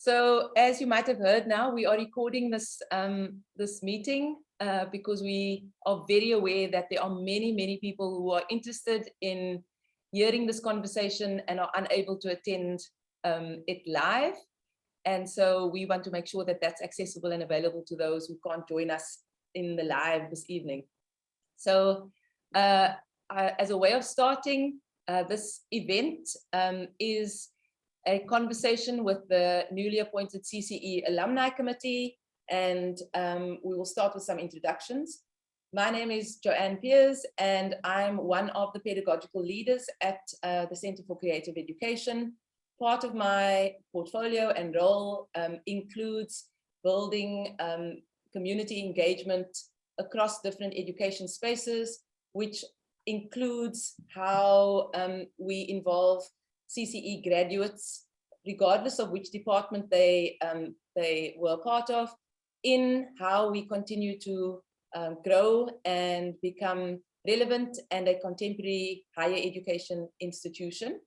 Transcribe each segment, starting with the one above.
So as you might have heard now, we are recording this, this meeting because we are very aware that there are many people who are interested in hearing this conversation and are unable to attend it live. And so we want to make sure that that's accessible and available to those who can't join us in the live this evening. So as a way of starting, this event is a conversation with the newly appointed CCE Alumni Committee, and we will start with some introductions. My name is Joanne Peers, and I'm one of the pedagogical leaders at the Center for Creative Education. Part of my portfolio and role includes building community engagement across different education spaces, which includes how we involve CCE graduates, regardless of which department they were part of, in how we continue to grow and become relevant and a contemporary higher education institution.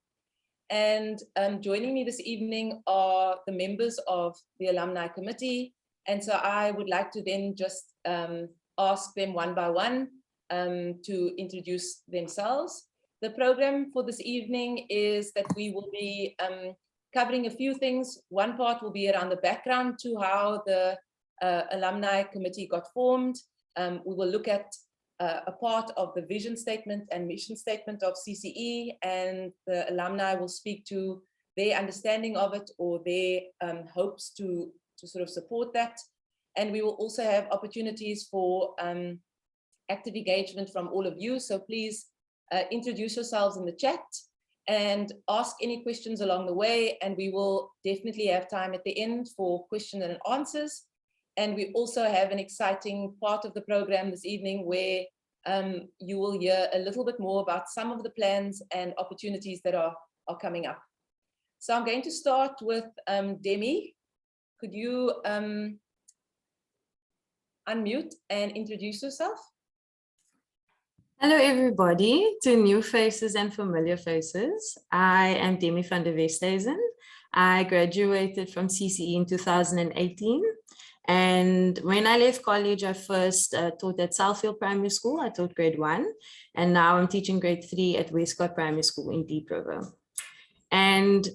And joining me this evening are the members of the Alumni Committee. And so I would like to then just ask them one by one to introduce themselves. The program for this evening is that we will be covering a few things. One part will be around the background to how the Alumni Committee got formed. We will look at a part of the vision statement and mission statement of CCE, and the alumni will speak to their understanding of it or their hopes to sort of support that. And we will also have opportunities for active engagement from all of you. So please introduce yourselves in the chat and ask any questions along the way, and we will definitely have time at the end for questions and answers. And we also have an exciting part of the program this evening where you will hear a little bit more about some of the plans and opportunities that are coming up. So I'm going to start with Demi. Could you unmute and introduce yourself? Hello, everybody, to new faces and familiar faces. I am Demi van der Westhuizen. I graduated from CCE in 2018. And when I left college, I first taught at Southfield Primary School. I taught grade 1, and now I'm teaching grade 3 at Westcott Primary School in Deep River. And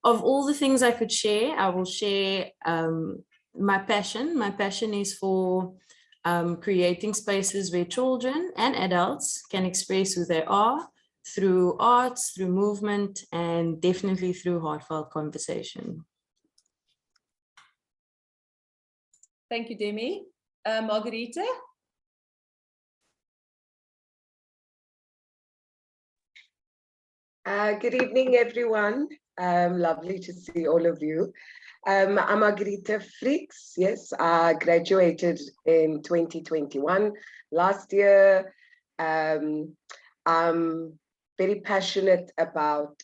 of all the things I could share, I will share my passion. My passion is for creating spaces where children and adults can express who they are through arts, through movement, and definitely through heartfelt conversation. Thank you, Demi. Margarita? Good evening, everyone. Lovely to see all of you. I'm Margarita Freaks. Yes, I graduated in 2021. Last year, I'm very passionate about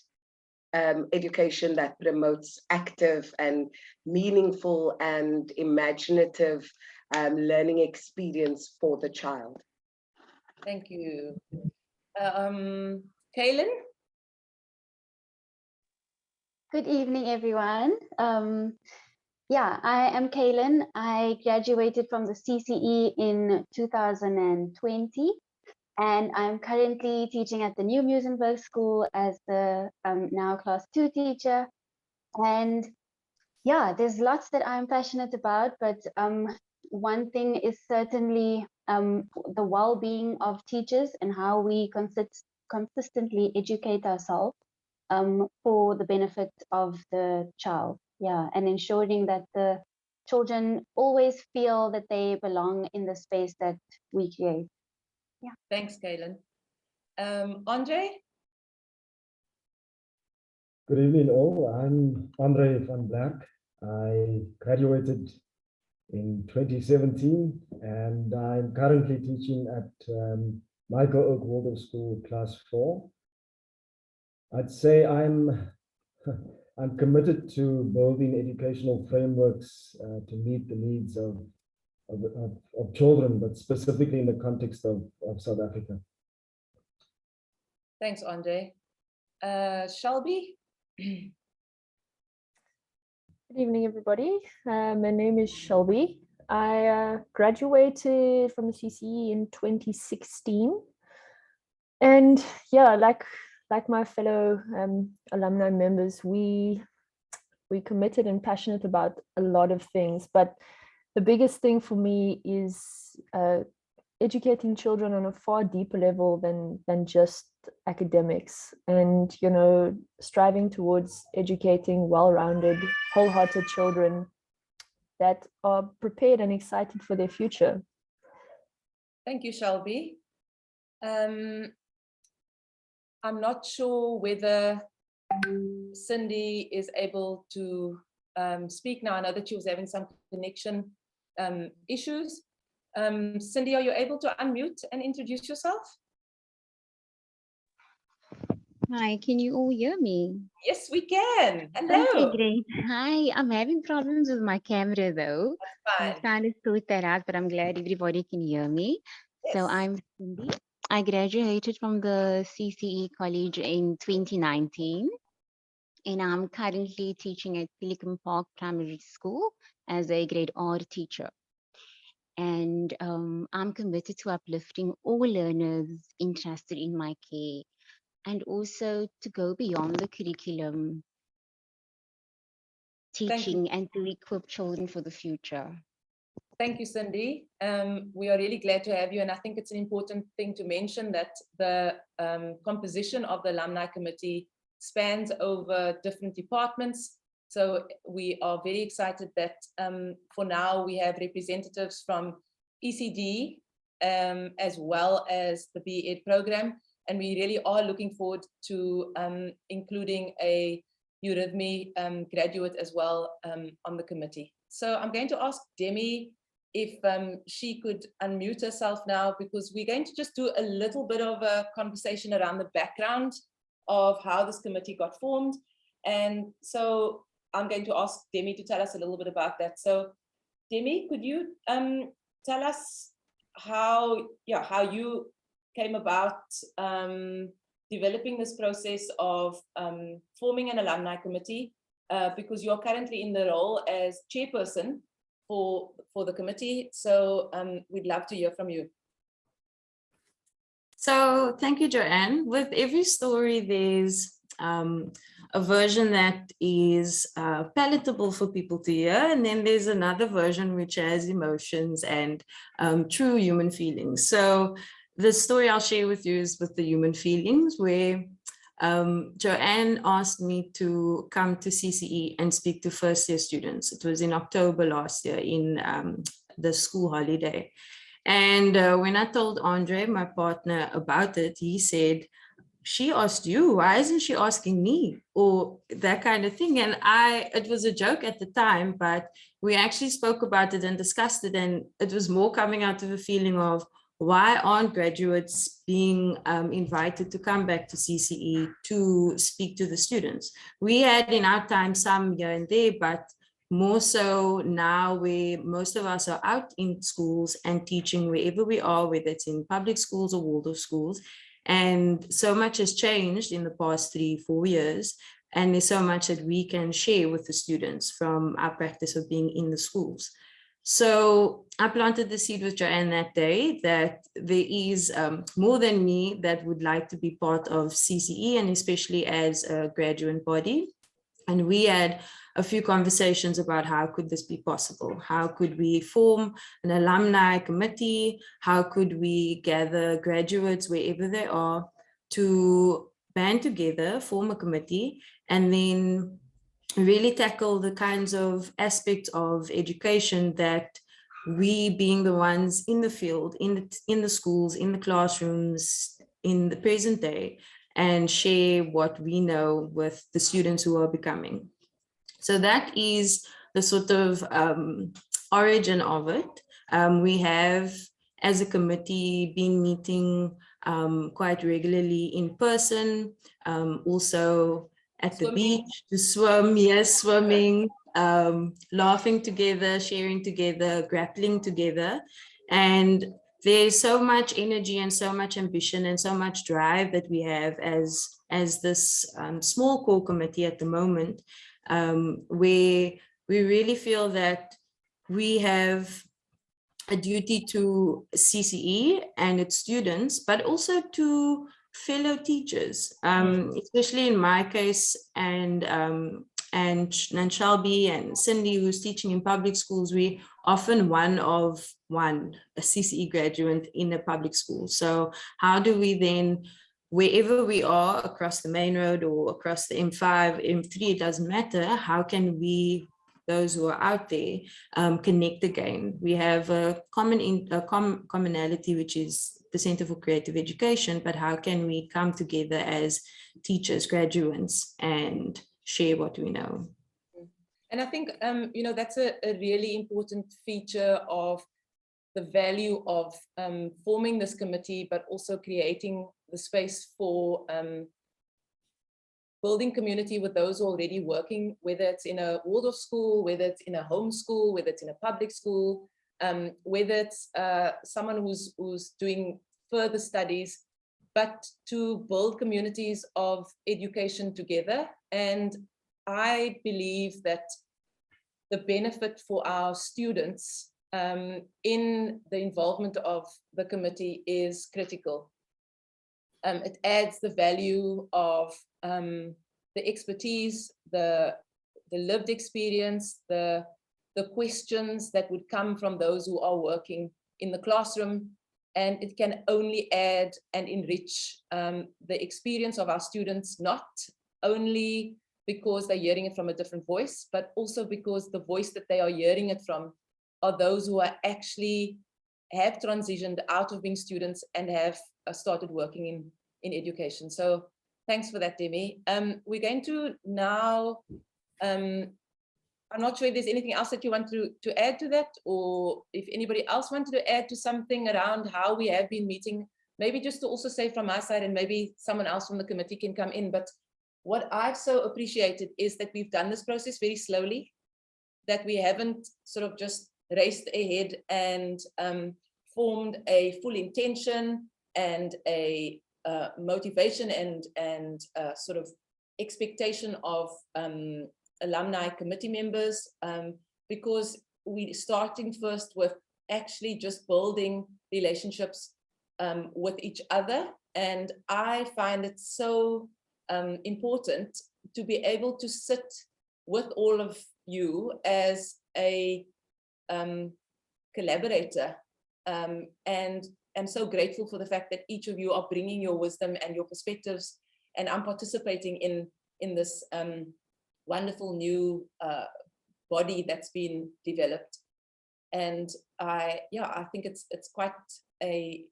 education that promotes active and meaningful and imaginative learning experience for the child. Thank you. Kaylin? Good evening, everyone. Yeah, I am Kaylin. I graduated from the CCE in 2020. And I'm currently teaching at the New Muizenberg School as the now class 2 teacher. And yeah, there's lots that I'm passionate about, but one thing is certainly the well-being of teachers and how we consistently educate ourselves for the benefit of the child. Yeah, and ensuring that the children always feel that they belong in the space that we create. Yeah. Thanks, Kaylin. Andre? Good evening, all. I'm Andre van Black. I graduated in 2017, and I'm currently teaching at Michael Oak Waldorf School, Class 4. I'd say I'm committed to building educational frameworks to meet the needs of children, but specifically in the context of South Africa. Thanks, Andre. Shelby? Good evening, everybody. My name is Shelby. I graduated from the CCE in 2016. And yeah, like my fellow alumni members, we committed and passionate about a lot of things. But the biggest thing for me is educating children on a far deeper level than just academics, and striving towards educating well-rounded, wholehearted children that are prepared and excited for their future. Thank you, Shelby. I'm not sure whether Cindy is able to speak now. I know that she was having some connection issues. Cindy, are you able to unmute and introduce yourself? Hi, can you all hear me? Yes, we can. Hello. Okay, great. Hi, I'm having problems with my camera though. I'm Fine. trying to sort that out, but I'm glad everybody can hear me. So Yes. I'm Cindy. I graduated from the CCE college in 2019, and I'm currently teaching at Pelican Park Primary School as a grade R teacher. And I'm committed to uplifting all learners interested in my care, and also to go beyond the curriculum, teaching and to equip children for the future. Thank you, Cindy. We are really glad to have you. And I think it's an important thing to mention that the composition of the alumni committee spans over different departments. So we are very excited that for now we have representatives from ECD as well as the B.Ed program. And we really are looking forward to including a Eurythmy graduate as well on the committee. So I'm going to ask Demi if she could unmute herself now, because we're going to just do a little bit of a conversation around the background of how this committee got formed. And so I'm going to ask Demi to tell us a little bit about that. So Demi, could you tell us how you came about developing this process of forming an alumni committee, because you're currently in the role as chairperson for the committee. So we'd love to hear from you. So thank you, Joanne. With every story, there's a version that is palatable for people to hear, and then there's another version which has emotions and true human feelings. So the story I'll share with you is with the human feelings, where Joanne asked me to come to CCE and speak to first year students. It was in October last year in the school holiday. And when I told Andre, my partner, about it, he said, she asked you, why isn't she asking me? Or that kind of thing. And it was a joke at the time, but we actually spoke about it and discussed it. And it was more coming out of a feeling of, why aren't graduates being invited to come back to CCE to speak to the students? We had in our time some here and there, but more so now where most of us are out in schools and teaching wherever we are, whether it's in public schools or Waldorf schools. And so much has changed in the past 3-4 years. And there's so much that we can share with the students from our practice of being in the schools. So I planted the seed with Joanne that day that there is more than me that would like to be part of CCE, and especially as a graduate body. And we had a few conversations about how could this be possible? How could we form an alumni committee? How could we gather graduates wherever they are to band together, form a committee, and then really tackle the kinds of aspects of education that we, being the ones in the field, in the schools, in the classrooms, in the present day, and share what we know with the students who are becoming. So that is the sort of origin of it. We have, as a committee, been meeting quite regularly in person, also at the beach to swim, yes, swimming, laughing together, sharing together, grappling together. And there's so much energy and so much ambition and so much drive that we have as this small core committee at the moment, where we really feel that we have a duty to CCE and its students, but also to fellow teachers, especially in my case, and Shelby and Cindy, who's teaching in public schools, we often a CCE graduate in a public school. So how do we then, wherever we are across the main road or across the M5, M3, it doesn't matter, how can we, those who are out there, connect again? We have a commonality, which is the Center for Creative Education, but how can we come together as teachers, graduates, and share what we know? And I think, that's a really important feature of the value of forming this committee, but also creating the space for building community with those already working, whether it's in a Waldorf school, whether it's in a home school, whether it's in a public school, whether it's someone who's doing further studies, but to build communities of education together. And I believe that the benefit for our students in the involvement of the committee is critical. It adds the value of the expertise, the lived experience, the questions that would come from those who are working in the classroom, and it can only add and enrich the experience of our students, not only because they're hearing it from a different voice, but also because the voice that they are hearing it from are those who are actually have transitioned out of being students and have started working in education. So thanks for that, Demi. We're going to now, I'm not sure if there's anything else that you want to add to that, or if anybody else wanted to add to something around how we have been meeting, maybe just to also say from my side, and maybe someone else from the committee can come in. But what I've so appreciated is that we've done this process very slowly, that we haven't sort of just raced ahead and formed a full intention and a motivation and sort of expectation of alumni committee members, because we're starting first with actually just building relationships with each other. And I find it so important to be able to sit with all of you as a collaborator, and I'm so grateful for the fact that each of you are bringing your wisdom and your perspectives, and I'm participating in this wonderful new body that's been developed. And I think it's quite a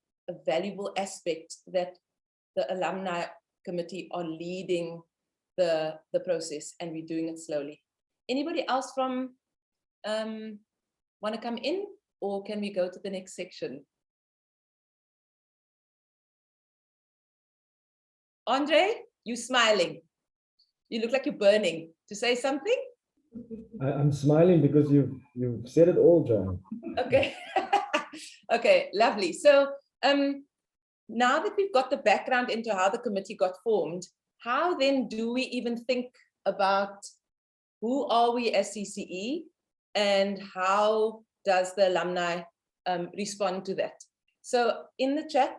valuable aspect that the alumni committee are leading the process, and we're doing it slowly. Anybody else from want to come in, or can we go to the next section? Andre, you smiling. You look like you're burning. To say something? I'm smiling because you've said it all, Joanne. Okay. Okay, lovely. So now that we've got the background into how the committee got formed, how then do we even think about who are we as CCE, and how does the alumni respond to that? So in the chat,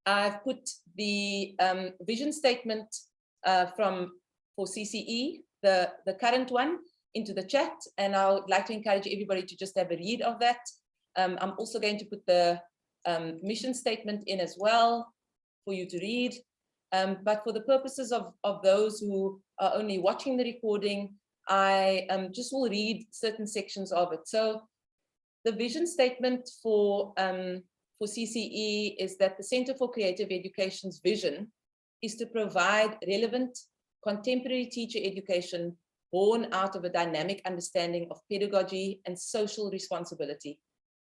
I've put the vision statement for CCE, the current one, into the chat, and I would like to encourage everybody to just have a read of that. I'm also going to put the mission statement in as well for you to read. But for the purposes of those who are only watching the recording, I just will read certain sections of it. So the vision statement for CCE is that the Center for Creative Education's vision is to provide relevant contemporary teacher education born out of a dynamic understanding of pedagogy and social responsibility.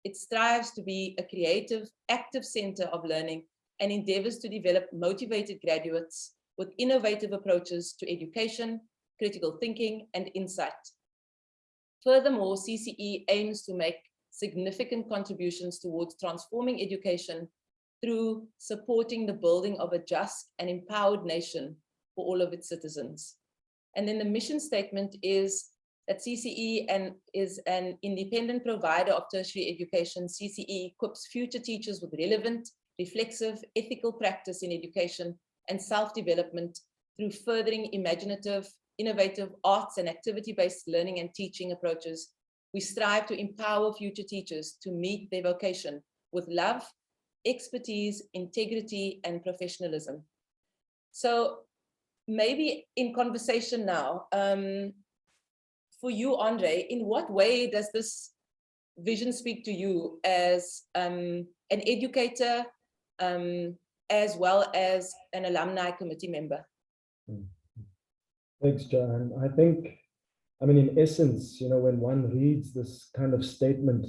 It strives to be a creative, active center of learning and endeavors to develop motivated graduates with innovative approaches to education, critical thinking, and insight. Furthermore, CCE aims to make significant contributions towards transforming education through supporting the building of a just and empowered nation for all of its citizens. And then the mission statement is that CCE is an independent provider of tertiary education. CCE equips future teachers with relevant, reflexive, ethical practice in education and self-development through furthering imaginative, innovative arts and activity-based learning and teaching approaches. We strive to empower future teachers to meet their vocation with love, expertise, integrity, and professionalism. So maybe in conversation now, for you, Andre, in what way does this vision speak to you as an educator, as well as an alumni committee member? Thanks, Joanne. I think, I mean, in essence, when one reads this kind of statement,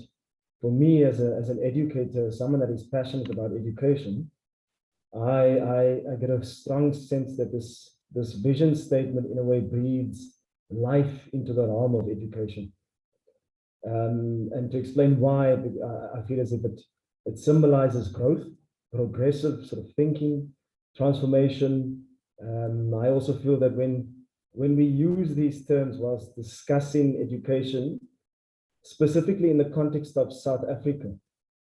for me as an educator, someone that is passionate about education, I get a strong sense that this vision statement in a way breathes life into the realm of education. And to explain why, I feel as if it symbolizes growth, progressive sort of thinking, transformation. I also feel that when we use these terms whilst discussing education, specifically in the context of South Africa,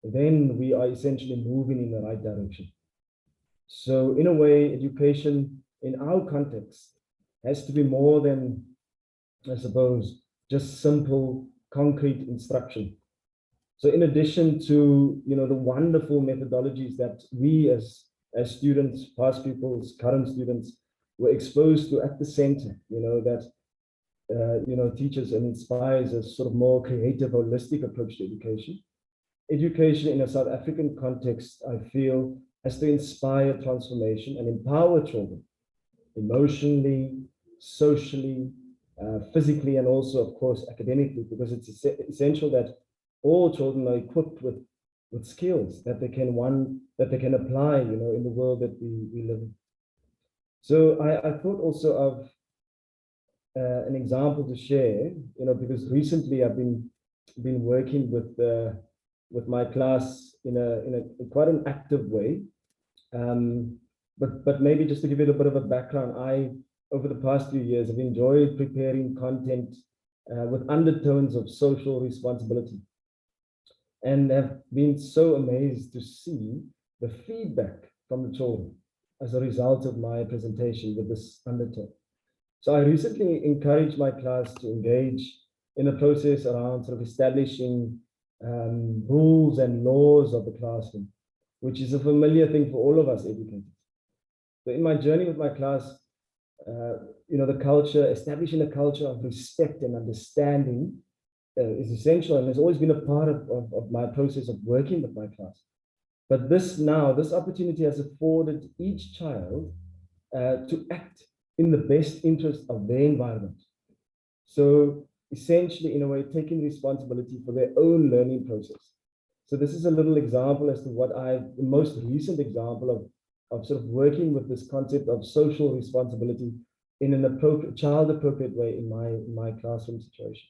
then we are essentially moving in the right direction. So in a way, education in our context has to be more than, I suppose, just simple, concrete instruction. So in addition to, the wonderful methodologies that we as students, past pupils, current students, were exposed to at the center, that teaches and inspires a sort of more creative, holistic approach to education. Education in a South African context, I feel, has to inspire transformation and empower children emotionally, socially, physically, and also, of course, academically, because it's essential that all children are equipped with skills that they can apply, in the world that we live in. So I thought also of an example to share, because recently I've been working with my class in a quite an active way. But maybe just to give you a bit of a background, over the past few years, have enjoyed preparing content with undertones of social responsibility, and have been so amazed to see the feedback from the children as a result of my presentation with this undertone. So I recently encouraged my class to engage in a process around sort of establishing rules and laws of the classroom, which is a familiar thing for all of us educators. So in my journey with my class, the culture, establishing a culture of respect and understanding is essential, and has always been a part of my process of working with my class. But this opportunity has afforded each child to act in the best interest of their environment. So essentially, in a way, taking responsibility for their own learning process. So this is a little example as to the most recent example of sort of working with this concept of social responsibility in an appropriate, child-appropriate way in my classroom situation.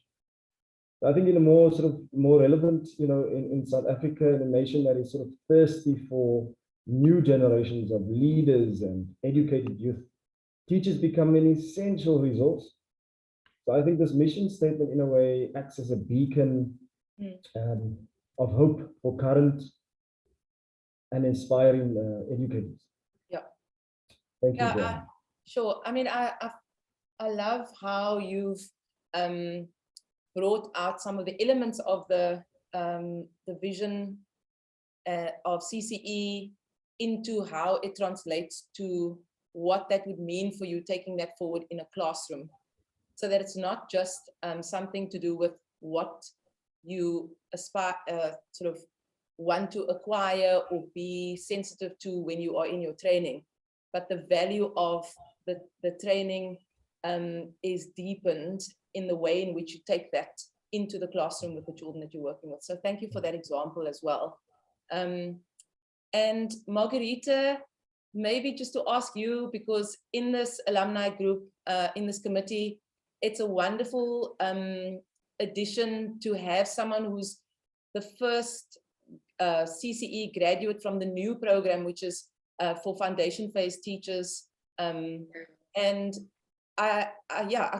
I think in a more relevant, in South Africa, in a nation that is sort of thirsty for new generations of leaders and educated youth, teachers become an essential resource. So I think this mission statement, in a way, acts as a beacon of hope for current and inspiring educators. Yeah. Thank you, Joanne. Sure. I mean, I love how you've brought out some of the elements of the vision of CCE into how it translates to what that would mean for you taking that forward in a classroom, so that it's not just something to do with what you aspire, sort of want to acquire or be sensitive to when you are in your training, but the value of the training is deepened in the way in which you take that into the classroom with the children that you're working with. So thank you for that example as well. And Margarita, maybe just to ask you, because in this alumni group, in this committee, it's a wonderful addition to have someone who's the first CCE graduate from the new program, which is for foundation phase teachers. And I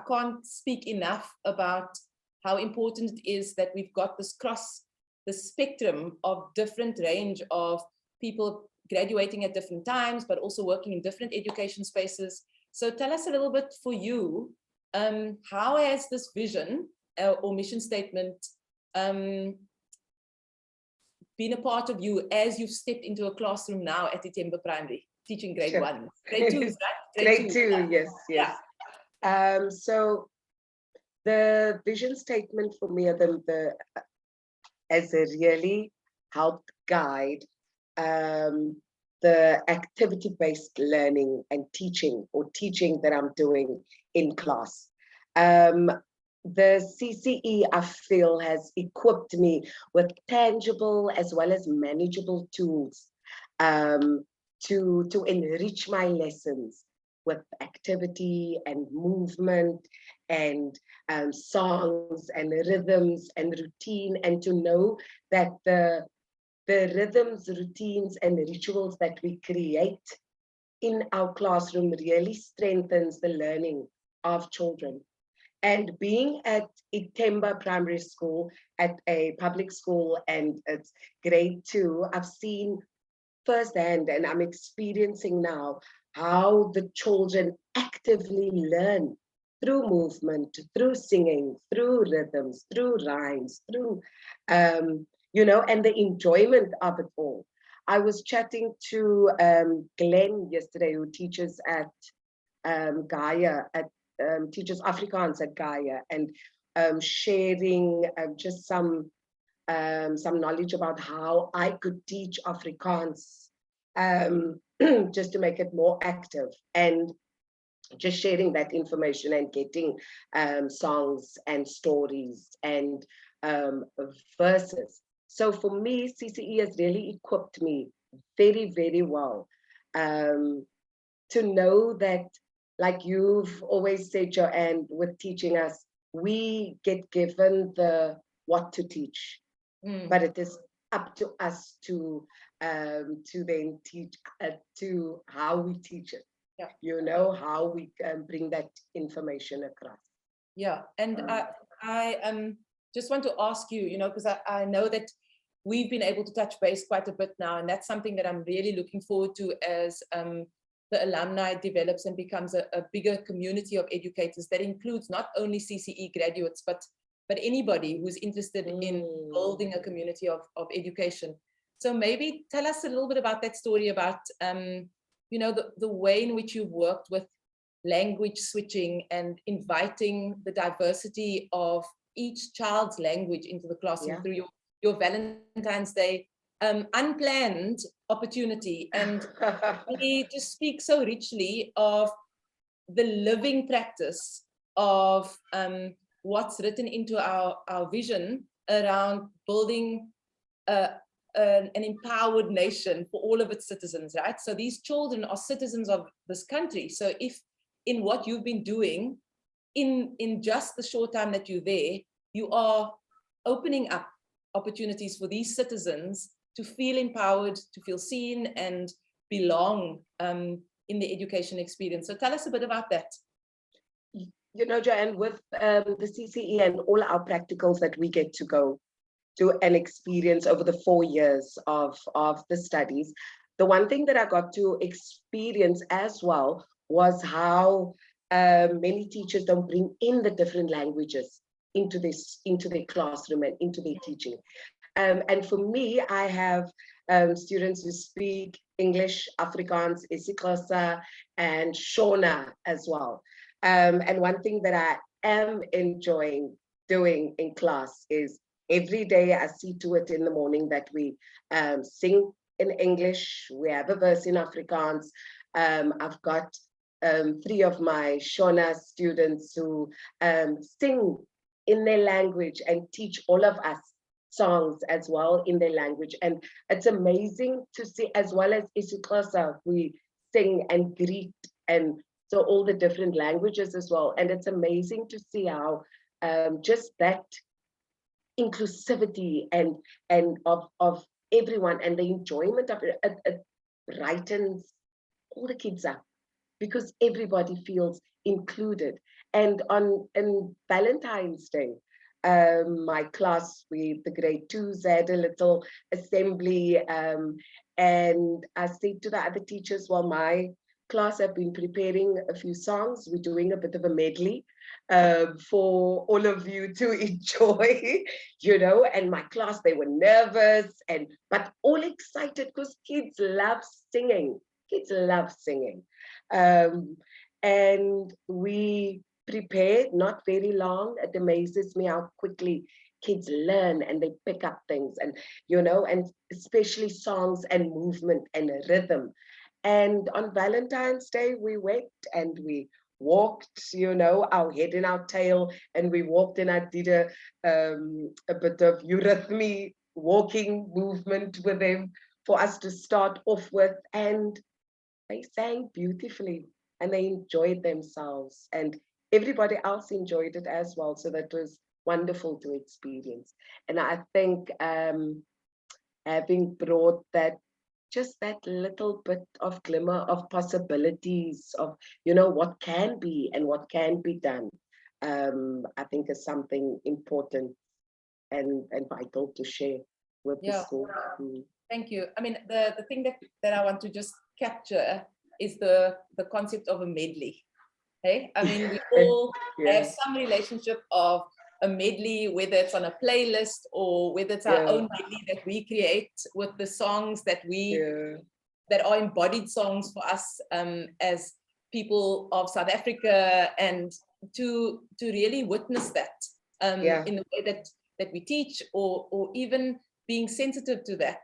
can't speak enough about how important it is that we've got this across the spectrum of different range of people graduating at different times, but also working in different education spaces. So tell us a little bit for you, how has this vision or mission statement been a part of you as you've stepped into a classroom now at Itemba Primary, teaching grade Sure. 1, grade 2, right? Grade two, yeah. yes. So the vision statement for me as a really helped guide the activity-based learning and teaching that I'm doing in class. The CCE, I feel, has equipped me with tangible as well as manageable tools to enrich my lessons with activity and movement and songs and rhythms and routine, and to know that the rhythms, routines, and rituals that we create in our classroom really strengthens the learning of children. And being at Itemba Primary School, at a public school, and it's grade 2, I've seen firsthand, and I'm experiencing now, how the children actively learn through movement, through singing, through rhythms, through rhymes, through, and the enjoyment of it all. I was chatting to Glenn yesterday, who teaches at Gaia, teaches Afrikaans at Gaia, and sharing just some knowledge about how I could teach Afrikaans just to make it more active, and just sharing that information and getting songs and stories and verses. So for me, CCE has really equipped me very, very well to know that, like you've always said, Joanne, with teaching us, we get given the what to teach, but it is up to us to then teach to how we teach it. Yeah. How we can bring that information across. Yeah, and I just want to ask you, because I know that we've been able to touch base quite a bit now, and that's something that I'm really looking forward to as the alumni develops and becomes a bigger community of educators that includes not only CCE graduates, but anybody who's interested in building a community of education. So maybe tell us a little bit about that story about, the way in which you've worked with language switching and inviting the diversity of each child's language into the classroom through your Valentine's Day unplanned opportunity, and we just speak so richly of the living practice of what's written into our vision around building an empowered nation for all of its citizens, right? So these children are citizens of this country. So if in what you've been doing in just the short time that you're there, you are opening up opportunities for these citizens to feel empowered, to feel seen and belong in the education experience. So tell us a bit about that. Joanne, with the CCE and all our practicals that we get to go to and experience over the 4 years of the studies, the one thing that I got to experience as well was how many teachers don't bring in the different languages into their classroom and into their teaching. And for me, I have students who speak English, Afrikaans, isiXhosa, and Shona as well. And one thing that I am enjoying doing in class is every day I see to it in the morning that we sing in English. We have a verse in Afrikaans. I've got 3 of my Shona students who sing in their language and teach all of us songs as well in their language. And it's amazing to see, as well as isiXhosa, we sing and greet, and so all the different languages as well. And it's amazing to see how just that inclusivity and of everyone and the enjoyment of it brightens all the kids up, because everybody feels included. And on Valentine's Day, my class, the grade 2s had a little assembly, and I said to the other teachers, well, my class have been preparing a few songs. We're doing a bit of a medley for all of you to enjoy, you know. And my class, they were nervous, but all excited because kids love singing. Kids love singing. And we prepared, not very long. It amazes me how quickly kids learn and they pick up things, and you know, and especially songs and movement and rhythm. And on Valentine's Day, we went and we walked, you know, our head in our tail, and we walked, and I did a bit of eurythmy walking movement with them for us to start off with. And they sang beautifully and they enjoyed themselves, and everybody else enjoyed it as well. So that was wonderful to experience. And I think having brought that, just that little bit of glimmer of possibilities of, you know, what can be and what can be done, I think is something important and vital to share with the school. Thank you. I mean, the thing that I want to just capture is the concept of a medley. Hey, I mean, we all have some relationship of a medley, whether it's on a playlist or whether it's our own medley that we create with the songs that we that are embodied songs for us as people of South Africa, and to really witness that in the way that we teach, or even being sensitive to that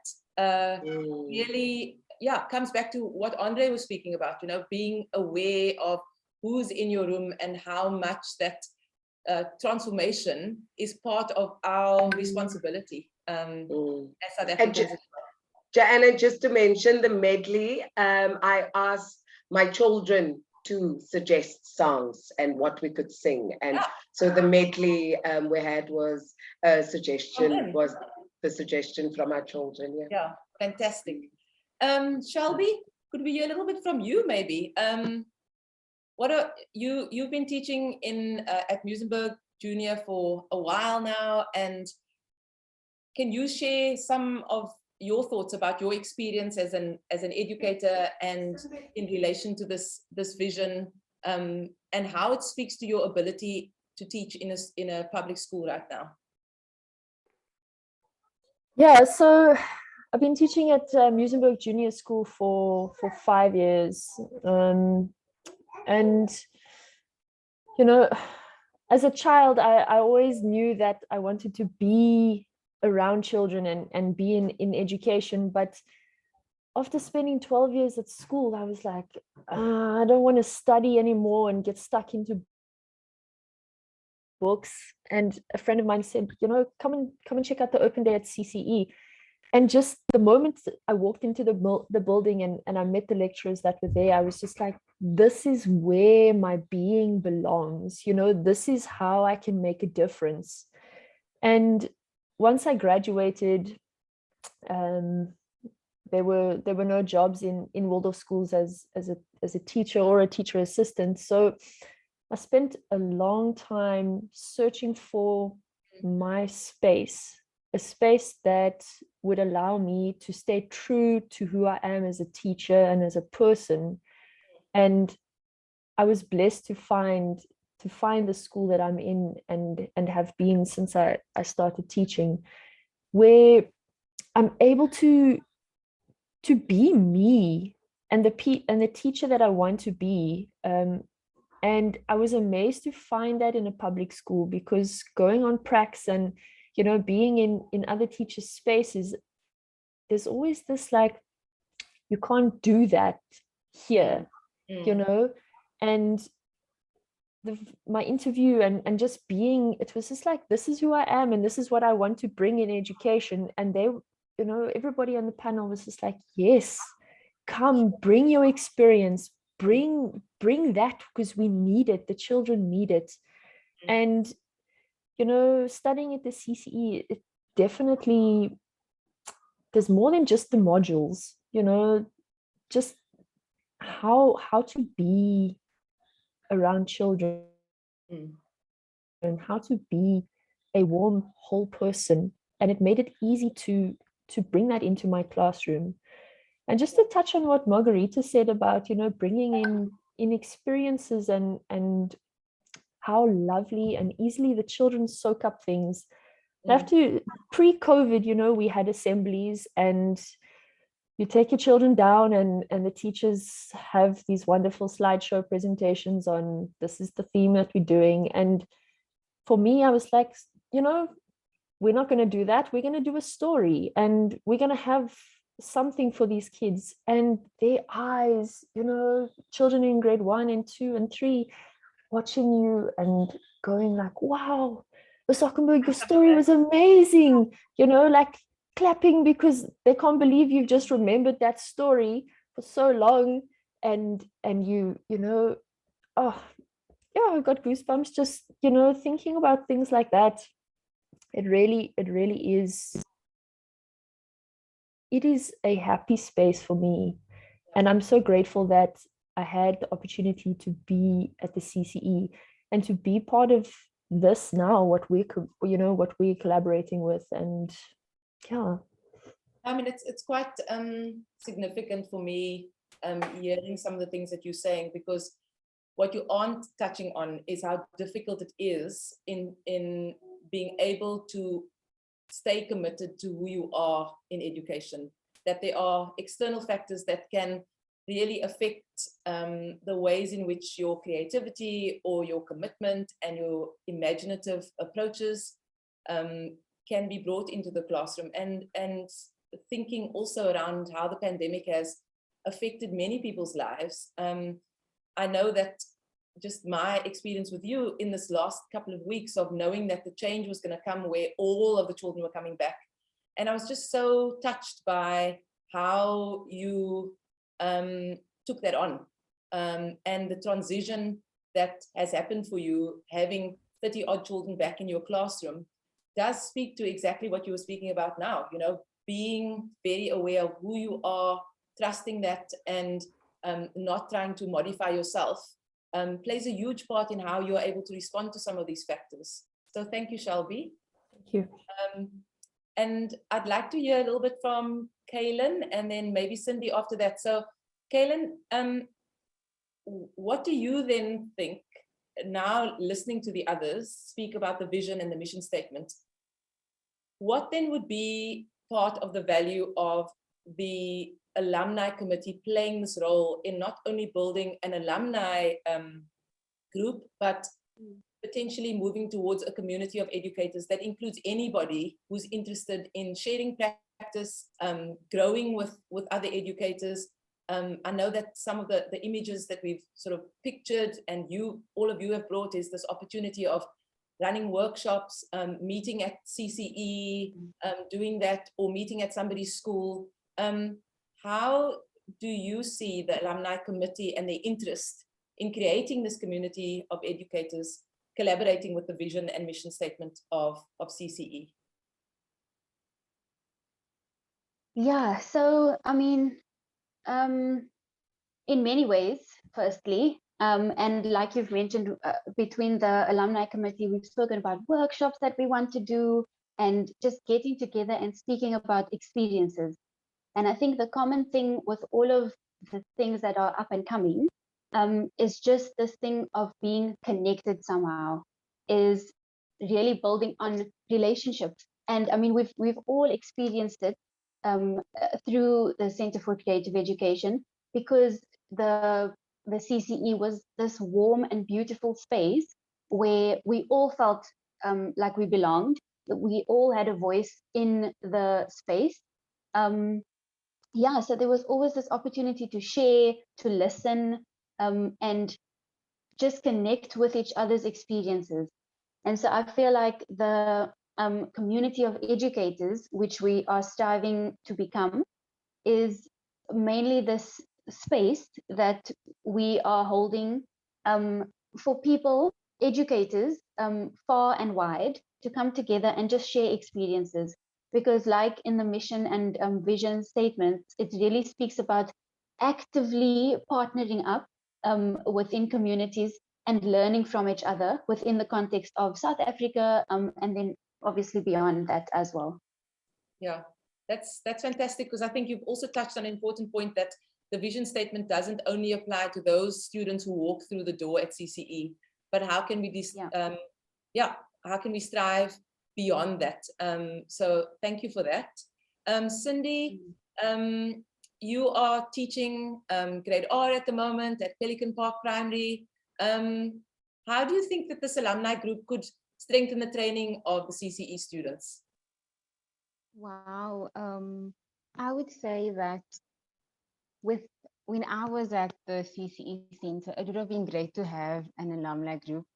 really comes back to what Andre was speaking about, you know, being aware of who's in your room and how much that transformation is part of our responsibility as South Africans. Joanna, just to mention the medley, I asked my children to suggest songs and what we could sing, and so the medley we had was a suggestion, was the suggestion from our children. Yeah, fantastic. Shelby, could we hear a little bit from you, maybe? What are you've been teaching at Muizenberg Junior for a while now, and can you share some of your thoughts about your experience as an educator and in relation to this vision, and how it speaks to your ability to teach in a public school right now? Yeah, so I've been teaching at Muizenberg Junior School for 5 years, and you know, as a child, I always knew that I wanted to be around children and be in education. But after spending 12 years at school, I was like, I don't want to study anymore and get stuck into books. And a friend of mine said, you know, come and check out the open day at CCE. And just the moment I walked into the building and I met the lecturers that were there, I was just like, this is where my being belongs. You know, this is how I can make a difference. And once I graduated, there were no jobs in Waldorf schools as a teacher or a teacher assistant. So I spent a long time searching for my space, a space that would allow me to stay true to who I am as a teacher and as a person. And I was blessed to find the school that I'm in and have been since I started teaching, where I'm able to be me and the teacher that I want to be. And I was amazed to find that in a public school, because going on pracs and, you know, being in other teachers' spaces, there's always this like, you can't do that here, you know. And my interview and just being, it was just like, this is who I am and this is what I want to bring in education. And they, you know, everybody on the panel was just like, yes, come, bring your experience, bring that, because we need it, the children need it. And you know, studying at the CCE, it definitely, there's more than just the modules, you know, just how to be around children and how to be a warm, whole person. And it made it easy to bring that into my classroom. And just to touch on what Margarita said about, bringing in experiences and how lovely and easily the children soak up things. I have to, pre-COVID, we had assemblies and you take your children down and the teachers have these wonderful slideshow presentations on this is the theme that we're doing. And for me, I was like, we're not going to do that. We're going to do a story and we're going to have something for these kids. And their eyes, children in grade 1 and 2 and 3 watching you and going like, wow, Osakamoy, your story was amazing, like clapping because they can't believe you've just remembered that story for so long. And oh yeah, I've got goosebumps just, thinking about things like that. It really is. It is a happy space for me. And I'm so grateful that I had the opportunity to be at the CCE and to be part of this now, what we're collaborating with. And yeah. I mean, it's quite significant for me hearing some of the things that you're saying, because what you aren't touching on is how difficult it is in being able to stay committed to who you are in education, that there are external factors that can really affect the ways in which your creativity or your commitment and your imaginative approaches can be brought into the classroom. And thinking also around how the pandemic has affected many people's lives. I know that just my experience with you in this last couple of weeks of knowing that the change was going to come where all of the children were coming back. And I was just so touched by how you took that on and the transition that has happened for you, having 30 odd children back in your classroom, does speak to exactly what you were speaking about now, being very aware of who you are, trusting that, and not trying to modify yourself. Plays a huge part in how you're able to respond to some of these factors. So thank you, Shelby. Thank you. And I'd like to hear a little bit from Kaylin and then maybe Cindy after that. So Kaylin, what do you then think, now listening to the others speak about the vision and the mission statement, what then would be part of the value of the alumni committee playing this role in not only building an alumni group, but potentially moving towards a community of educators that includes anybody who's interested in sharing practice, growing with other educators. I know that some of the images that we've sort of pictured and all of you have brought is this opportunity of running workshops, meeting at CCE, doing that, or meeting at somebody's school. How do you see the alumni committee and their interest in creating this community of educators collaborating with the vision and mission statement of CCE? Yeah, so I mean, in many ways, firstly, and like you've mentioned, between the alumni committee, we've spoken about workshops that we want to do and just getting together and speaking about experiences. And I think the common thing with all of the things that are up and coming is just this thing of being connected somehow, is really building on relationships. And I mean, we've all experienced it through the Center for Creative Education, because the CCE was this warm and beautiful space where we all felt like we belonged, that we all had a voice in the space. Yeah, so there was always this opportunity to share, to listen, and just connect with each other's experiences. And so I feel like the community of educators, which we are striving to become, is mainly this space that we are holding for people, educators, far and wide, to come together and just share experiences. Because like in the mission and vision statements, it really speaks about actively partnering up within communities and learning from each other within the context of South Africa, and then obviously beyond that as well. Yeah, that's fantastic, because I think you've also touched on an important point, that the vision statement doesn't only apply to those students who walk through the door at CCE, but how can we how can we strive beyond that? So thank you for that. Cindy, you are teaching grade R at the moment at Pelican Park Primary. How do you think that this alumni group could strengthen the training of the CCE students? Wow. I would say that when I was at the CCE Center, it would have been great to have an alumni group.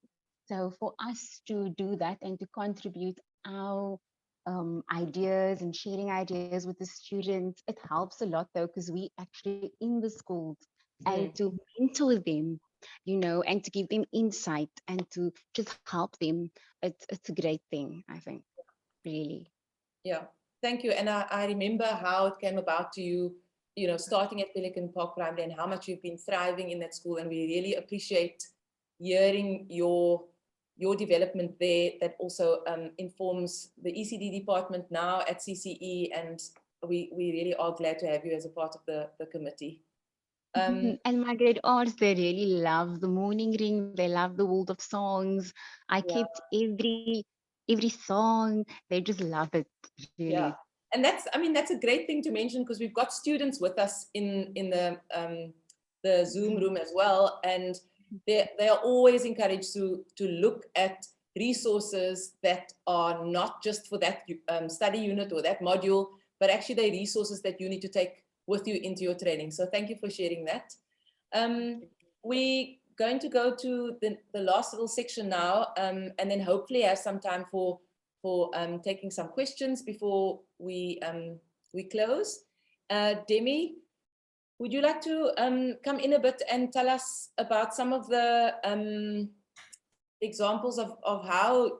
So for us to do that and to contribute our ideas and sharing ideas with the students, it helps a lot though, because we actually in the schools and to mentor them, you know, and to give them insight and to just help them. It's a great thing, I think, really. Yeah, thank you. And I remember how it came about to you, you know, starting at Pelican Park Primary, and how much you've been thriving in that school. And we really appreciate hearing your development there, that also informs the ECD department now at CCE. And we really are glad to have you as a part of the committee. And my grade R's, they really love the morning ring. They love the world of songs. I kept every song. They just love it, really. Yeah, and that's a great thing to mention, because we've got students with us in the Zoom room as well, and they are always encouraged to look at resources that are not just for that study unit or that module, but actually they're resources that you need to take with you into your training. So thank you for sharing that. We're going to go to the last little section now, and then hopefully have some time for taking some questions before we close. Demi, would you like to come in a bit and tell us about some of the examples of how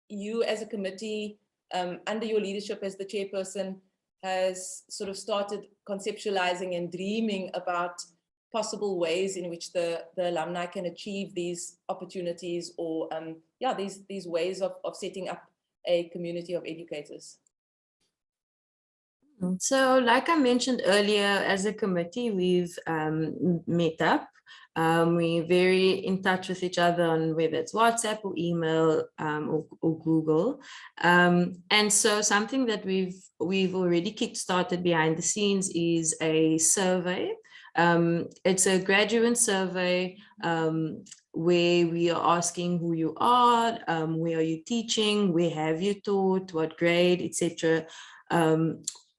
you as a committee, under your leadership as the chairperson, has sort of started conceptualizing and dreaming about possible ways in which the alumni can achieve these opportunities, or these ways of setting up a community of educators? So like I mentioned earlier, as a committee, we've met up. We're very in touch with each other on whether it's WhatsApp or email or Google. And so something that we've already kickstarted behind the scenes is a survey. It's a graduate survey where we are asking who you are, where are you teaching, where have you taught, what grade, etc.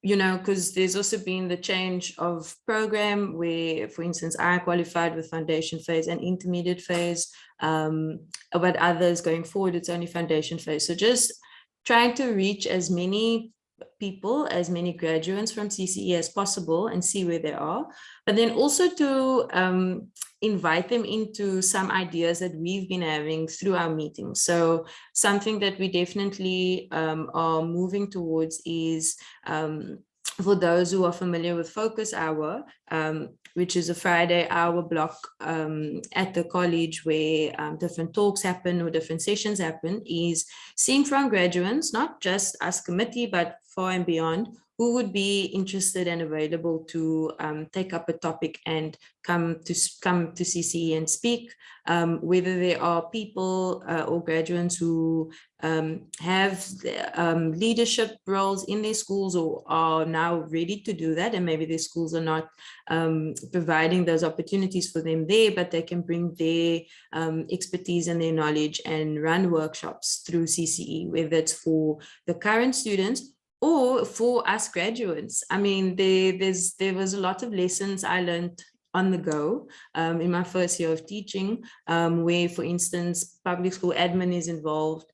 You know, because there's also been the change of program where, for instance, I qualified with foundation phase and intermediate phase, but others going forward, it's only foundation phase. So just trying to reach as many people, as many graduates from CCE as possible and see where they are, but then also to invite them into some ideas that we've been having through our meetings. So something that we definitely are moving towards is, for those who are familiar with Focus Hour, which is a Friday hour block at the college where different talks happen or different sessions happen, is seeing from graduates, not just us committee, but far and beyond, who would be interested and available to take up a topic and come to CCE and speak, whether there are people or graduates who have leadership roles in their schools or are now ready to do that, and maybe their schools are not providing those opportunities for them there, but they can bring their expertise and their knowledge and run workshops through CCE, whether it's for the current students or for us graduates. I mean, there was a lot of lessons I learned on the go in my first year of teaching, where, for instance, public school admin is involved,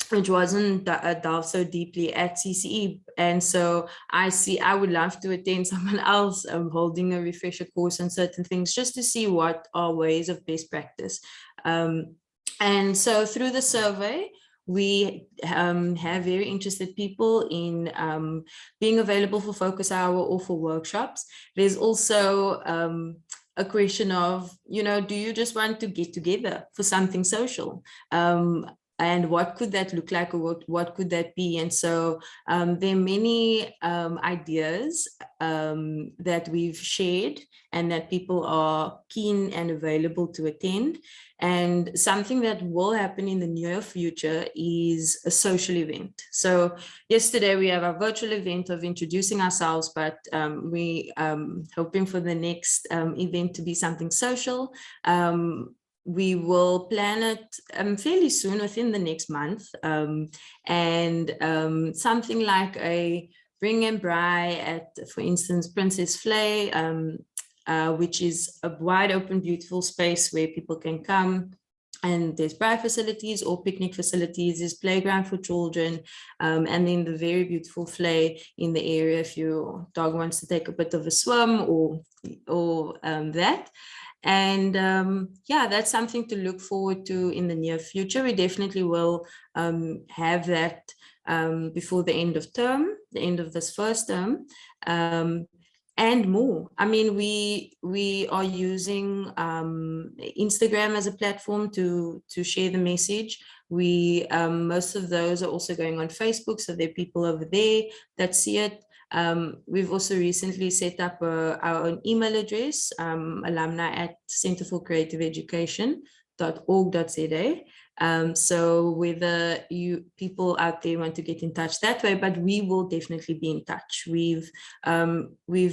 which wasn't delved so deeply at CCE. And so I would love to attend someone else holding a refresher course on certain things, just to see what are ways of best practice. And so through the survey, we have very interested people in being available for Focus Hour or for workshops. There's also a question of, you know, do you just want to get together for something social? And what could that look like, or what could that be? And so there are many ideas that we've shared and that people are keen and available to attend. And something that will happen in the near future is a social event. So yesterday we have our virtual event of introducing ourselves, but we hoping for the next event to be something social. We will plan it fairly soon, within the next month, and something like a bring and braai at, for instance, Princess Flay, which is a wide open, beautiful space where people can come. And there's braai facilities or picnic facilities, there's playground for children, and then the very beautiful Flay in the area if your dog wants to take a bit of a swim or that. And yeah, that's something to look forward to in the near future. We definitely will have that before the end of term, the end of this first term, and more. I mean, we are using Instagram as a platform to share the message. We most of those are also going on Facebook, so there are people over there that see it. We've also recently set up our own email address, alumni@centerforcreativeeducation.org.za. So whether you people out there want to get in touch that way, but we will definitely be in touch. We've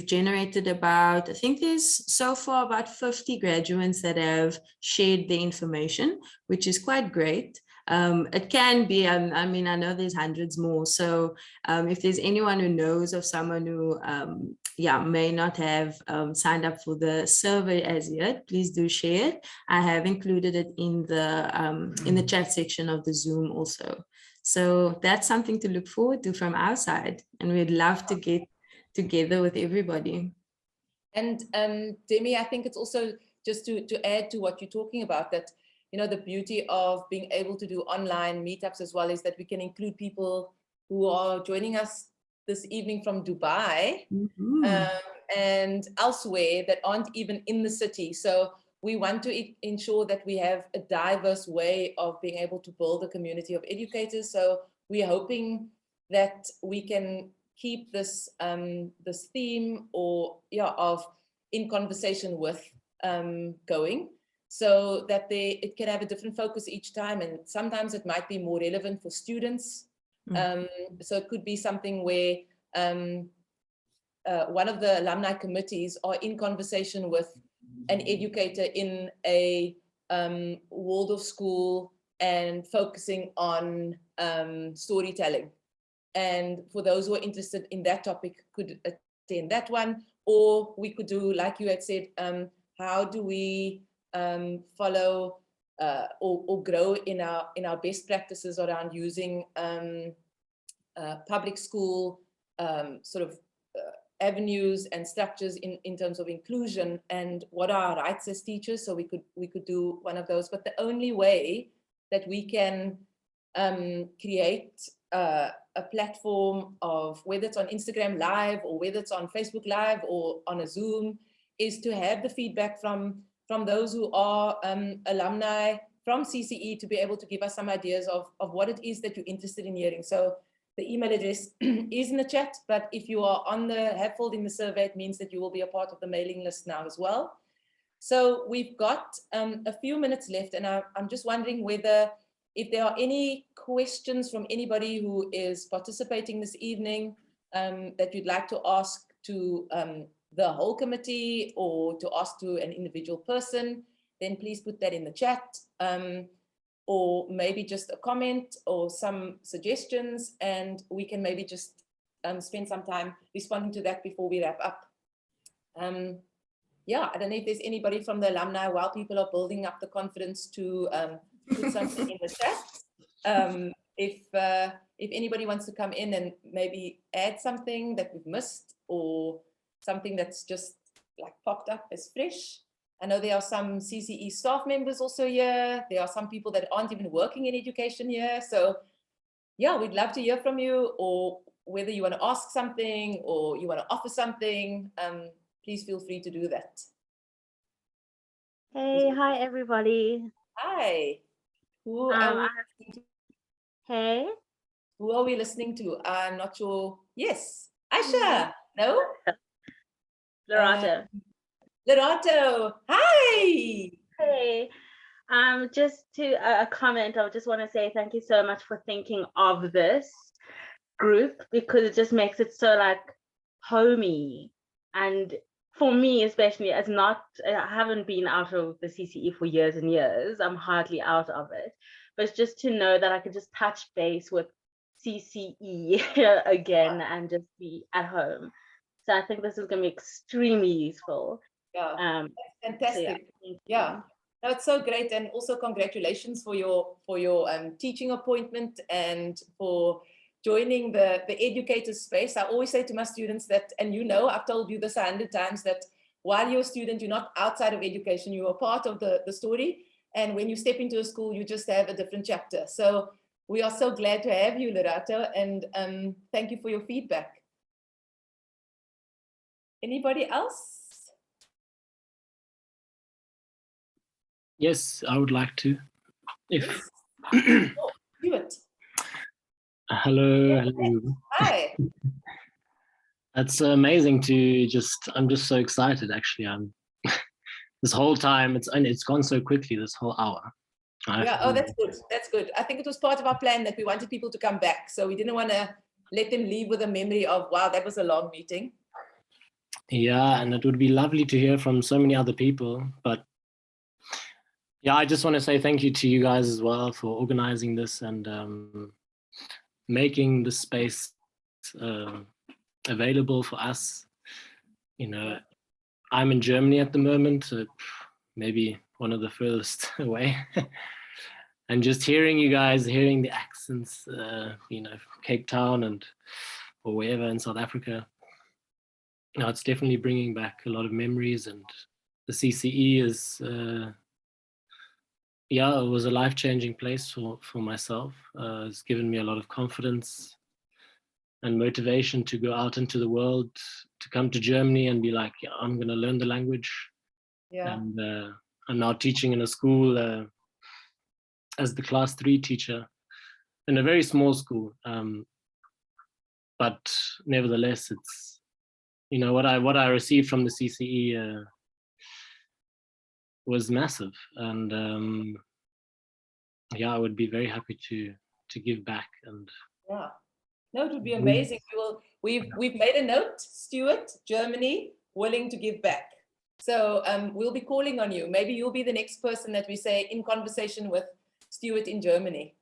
generated about, I think there's so far about 50 graduates that have shared their information, which is quite great. It can be, I mean, I know there's hundreds more. So if there's anyone who knows of someone who, may not have signed up for the survey as yet, please do share it. I have included it in the chat section of the Zoom also. So that's something to look forward to from our side. And we'd love to get together with everybody. And Demi, I think it's also just to add to what you're talking about, that you know, the beauty of being able to do online meetups as well is that we can include people who are joining us this evening from Dubai and elsewhere that aren't even in the city. So we want to ensure that we have a diverse way of being able to build a community of educators. So we're hoping that we can keep this this theme of in conversation with going, so that it can have a different focus each time, and sometimes it might be more relevant for students. So it could be something where one of the alumni committees are in conversation with an educator in a Waldorf school and focusing on storytelling. And for those who are interested in that topic could attend that one, or we could do, like you had said, how do we follow or grow in our best practices around using public school sort of avenues and structures in terms of inclusion, and what are our rights as teachers. So we could do one of those, but the only way that we can create a platform of, whether it's on Instagram Live or whether it's on Facebook Live or on a Zoom, is to have the feedback from those who are alumni from CCE, to be able to give us some ideas of what it is that you're interested in hearing. So the email address is in the chat, but if you are have filled in the survey, it means that you will be a part of the mailing list now as well. So we've got a few minutes left, and I'm just wondering if there are any questions from anybody who is participating this evening that you'd like to ask to the whole committee or to ask to an individual person, then please put that in the chat, or maybe just a comment or some suggestions, and we can maybe just spend some time responding to that before we wrap up. Yeah, I don't know if there's anybody from the alumni, while people are building up the confidence, to put something in the chat. If anybody wants to come in and maybe add something that we've missed, or something that's just like popped up as fresh. I know there are some CCE staff members also here. There are some people that aren't even working in education here. So yeah, we'd love to hear from you, or whether you want to ask something or you want to offer something, please feel free to do that. Hey, hi everybody. Hi. Who are we listening to? Hey, Who are we listening to? I'm not sure. Yes. Aisha. No? Lorata. Lerato. Hi. Hey, just to a comment, I just want to say thank you so much for thinking of this group, because it just makes it so like homey. And for me, especially, as not, I haven't been out of the CCE for years and years. I'm hardly out of it, but it's just to know that I can just touch base with CCE again and just be at home. So I think this is going to be extremely useful. Yeah. Um, Fantastic. thank Yeah. you. No, it's so great, and also congratulations for your teaching appointment and for joining the educator space. I always say to my students that, and you know, I've told you this 100 times, that while you're a student, you're not outside of education, you are part of the story. And when you step into a school, you just have a different chapter. So we are so glad to have you, Lerato, and thank you for your feedback. Anybody else? Yes, I would like to. If Yes. Oh, do it. hello, hello. Hi. That's amazing to I'm just so excited actually. This whole time it's gone so quickly, this whole hour. Yeah, oh, that's good. That's good. I think it was part of our plan that we wanted people to come back. So we didn't want to let them leave with a memory of, wow, that was a long meeting. Yeah, and it would be lovely to hear from so many other people. But yeah, I just want to say thank you to you guys as well for organizing this and making the space available for us. You know, I'm in Germany at the moment, so maybe one of the furthest away. And just hearing you guys, hearing the accents, you know, Cape Town or wherever in South Africa, you know, it's definitely bringing back a lot of memories. And the CCE is, yeah, it was a life-changing place for myself. It's given me a lot of confidence and motivation to go out into the world, to come to Germany and be like, yeah, I'm going to learn the language. Yeah. And I'm now teaching in a school as the class 3 teacher in a very small school. But nevertheless, it's, you know, what I received from the CCE was massive. And yeah, I would be very happy to give back. And Yeah. No, it would be amazing. We've made a note, Stuart, Germany, willing to give back. So we'll be calling on you. Maybe you'll be the next person that we say in conversation with Stuart in Germany.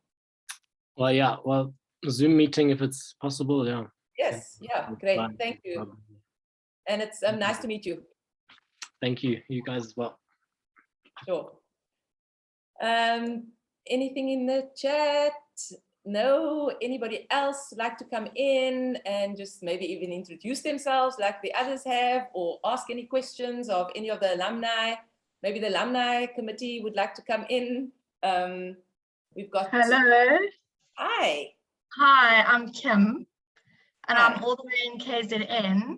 Well, yeah, well, Zoom meeting if it's possible. Yeah. Yes. Yeah. Great. Thank you. And it's nice to meet you. Thank you. You guys as well. Sure. Anything in the chat? No. Anybody else like to come in and just maybe even introduce themselves like the others have, or ask any questions of any of the alumni? Maybe the alumni committee would like to come in. We've got. Hello. Hi. Hi, I'm Kim, and Hi. I'm all the way in KZN.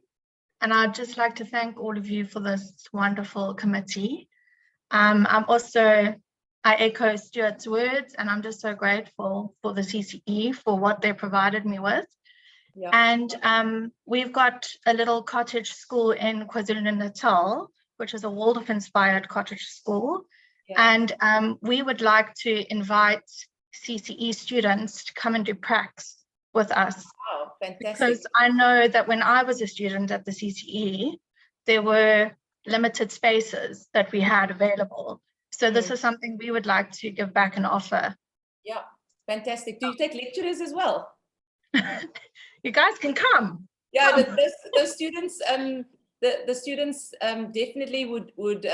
And I'd just like to thank all of you for this wonderful committee. I echo Stuart's words, and I'm just so grateful for the CCE for what they provided me with. Yeah. And we've got a little cottage school in KwaZulu-Natal, which is a Waldorf-inspired cottage school. Yeah. And we would like to invite CCE students to come and do pracs with us. Wow, fantastic. Because I know that when I was a student at the CCE, there were limited spaces that we had available. So this is something we would like to give back and offer. Yeah, fantastic. Do you take lecturers as well? You guys can come. Yeah, the students, the students definitely would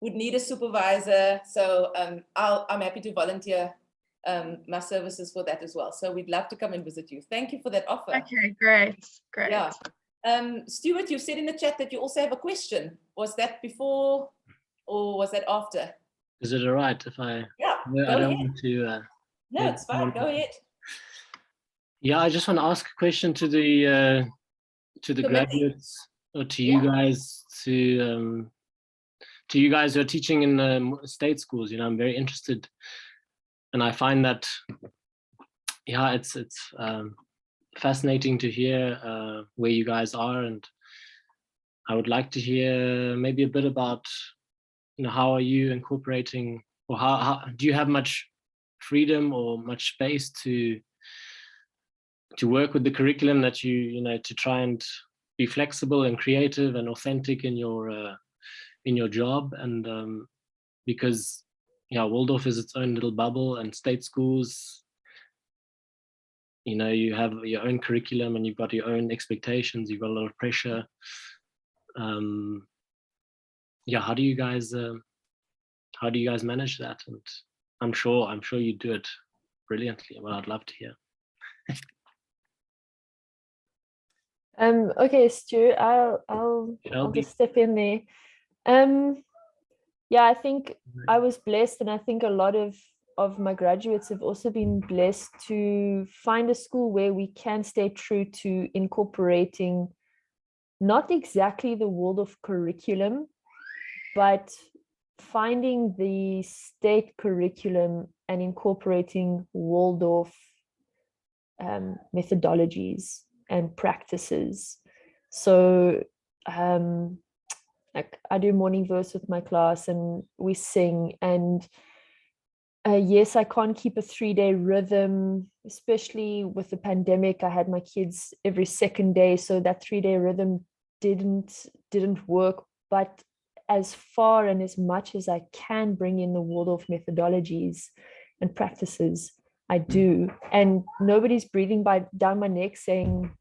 need a supervisor. So I'm happy to volunteer my services for that as well. So we'd love to come and visit you. Thank you for that offer. Okay, great. Yeah. Stuart, you said in the chat that you also have a question. Was that before or was that after? Is it all right if I? Yeah, No, I don't want to. No, it's fine. Go ahead. Yeah, I just want to ask a question to the Committee. graduates or to you guys to to you guys who are teaching in state schools, you know, I'm very interested, and I find that, yeah, it's fascinating to hear where you guys are, and I would like to hear maybe a bit about, you know, how are you incorporating, or how do you have much freedom or much space to work with the curriculum that you know, to try and be flexible and creative and authentic in your job. And because, yeah, Waldorf is its own little bubble, and state schools, you know, you have your own curriculum and you've got your own expectations, you've got a lot of pressure. Yeah, how do you guys manage that? And I'm sure you do it brilliantly. Well, I'd love to hear. Okay, Stu, I'll just step in there. Yeah, I think I was blessed, and I think a lot of my graduates have also been blessed to find a school where we can stay true to incorporating not exactly the Waldorf curriculum, but finding the state curriculum and incorporating Waldorf methodologies and practices. So like I do morning verse with my class, and we sing, and yes, I can't keep a 3-day rhythm, especially with the pandemic. I had my kids every second day, so that 3-day rhythm didn't work. But as far and as much as I can bring in the Waldorf methodologies and practices, I do. And nobody's breathing down my neck saying,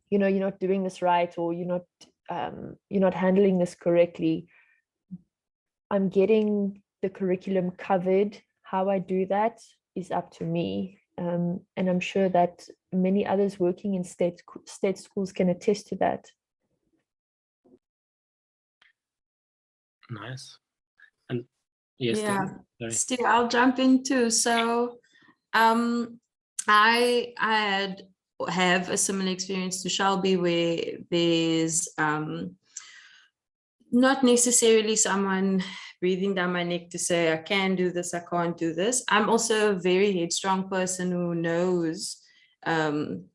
you know, you're not doing this right, or you're not handling this correctly. I'm getting the curriculum covered. How I do that is up to me. And I'm sure that many others working in state schools can attest to that. Nice. And yes, yeah, Stu, I'll jump in too. So I have a similar experience to Shelby, where there's not necessarily someone breathing down my neck to say, I can do this, I can't do this. I'm also a very headstrong person who knows, even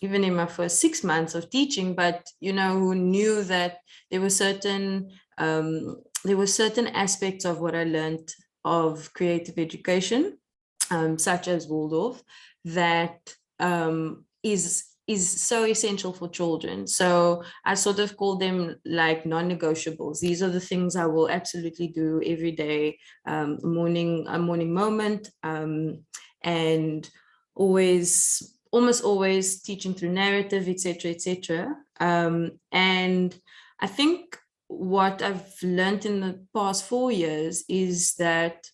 in my first 6 months of teaching, but, you know, who knew that there were certain aspects of what I learned of creative education, such as Waldorf, that is so essential for children. So I sort of call them like non-negotiables. These are the things I will absolutely do every day, a morning moment, and almost always teaching through narrative, etc., etc. And I think what I've learned in the past 4 years is that,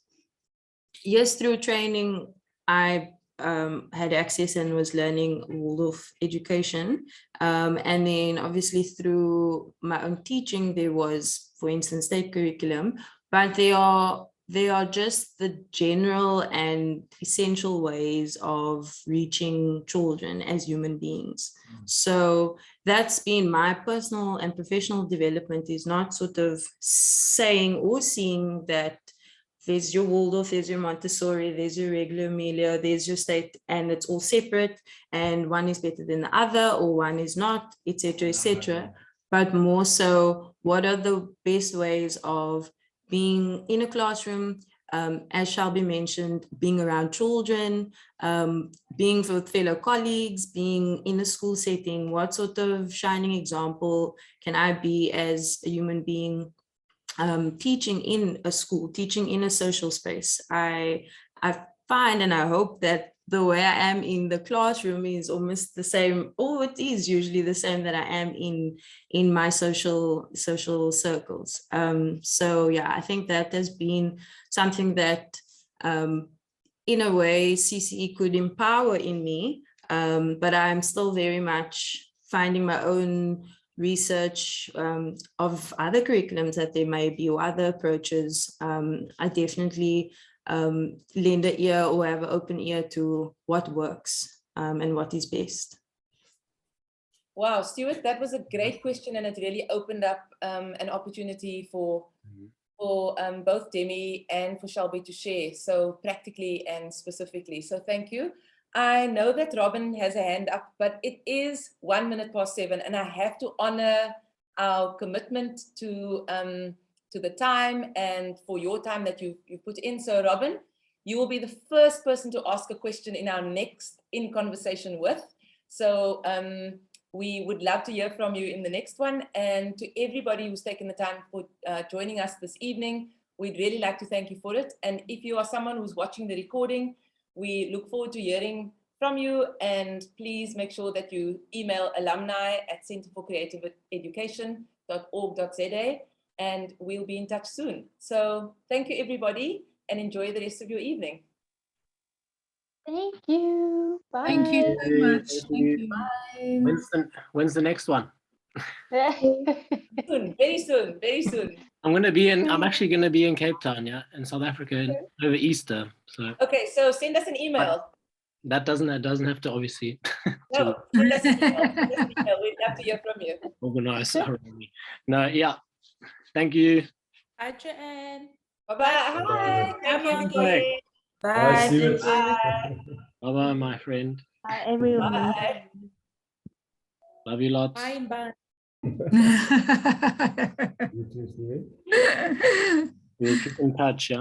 yes, through training, I had access and was learning Waldorf education. And then obviously through my own teaching, there was, for instance, state curriculum, but they are just the general and essential ways of reaching children as human beings. So that's been my personal and professional development, is not sort of saying or seeing that there's your Waldorf, there's your Montessori, there's your regular Amelia, there's your state, and it's all separate, and one is better than the other, or one is not, etc., etc. But more so, what are the best ways of being in a classroom, as Shelby mentioned, being around children, being with fellow colleagues, being in a school setting? What sort of shining example can I be as a human being, teaching in a school, teaching in a social space? I find, and I hope that the way I am in the classroom is almost the same, or it is usually the same, that I am in my social circles. So yeah, I think that has been something that, in a way, CCE could empower in me, but I'm still very much finding my own research of other curriculums that there may be, or other approaches. I definitely lend an ear, or have an open ear to what works and what is best. Wow, Stuart, that was a great question, and it really opened up an opportunity for for both Demi and for Shelby to share so practically and specifically. So thank you. I know that Robin has a hand up, but it is 7:01 and I have to honor our commitment to the time and for your time that you put in. So Robin, you will be the first person to ask a question in our next In Conversation With. So we would love to hear from you in the next one. And to everybody who's taken the time for joining us this evening, we'd really like to thank you for it. And if you are someone who's watching the recording, we look forward to hearing from you, and please make sure that you email alumni@centreforcreativeeducation.org.za, and we'll be in touch soon. So thank you, everybody, and enjoy the rest of your evening. Thank you. Bye. Thank you so much. Thank you. When's the next one? Soon, very soon, very soon. I'm actually gonna be in Cape Town, yeah, in South Africa over Easter. So Okay, so send us an email. that doesn't have to obviously No, send us an email. Send us an email. We'd love to hear from you. organize around me. No, yeah. Thank you. Hi, Joanne. Bye-bye. Hi. Thank you. Bye. Bye, Stuart. Bye. Bye, my friend. Bye, everyone. Bye. Love you lots. Bye and bye. You too, Stuart. We'll keep in touch, yeah.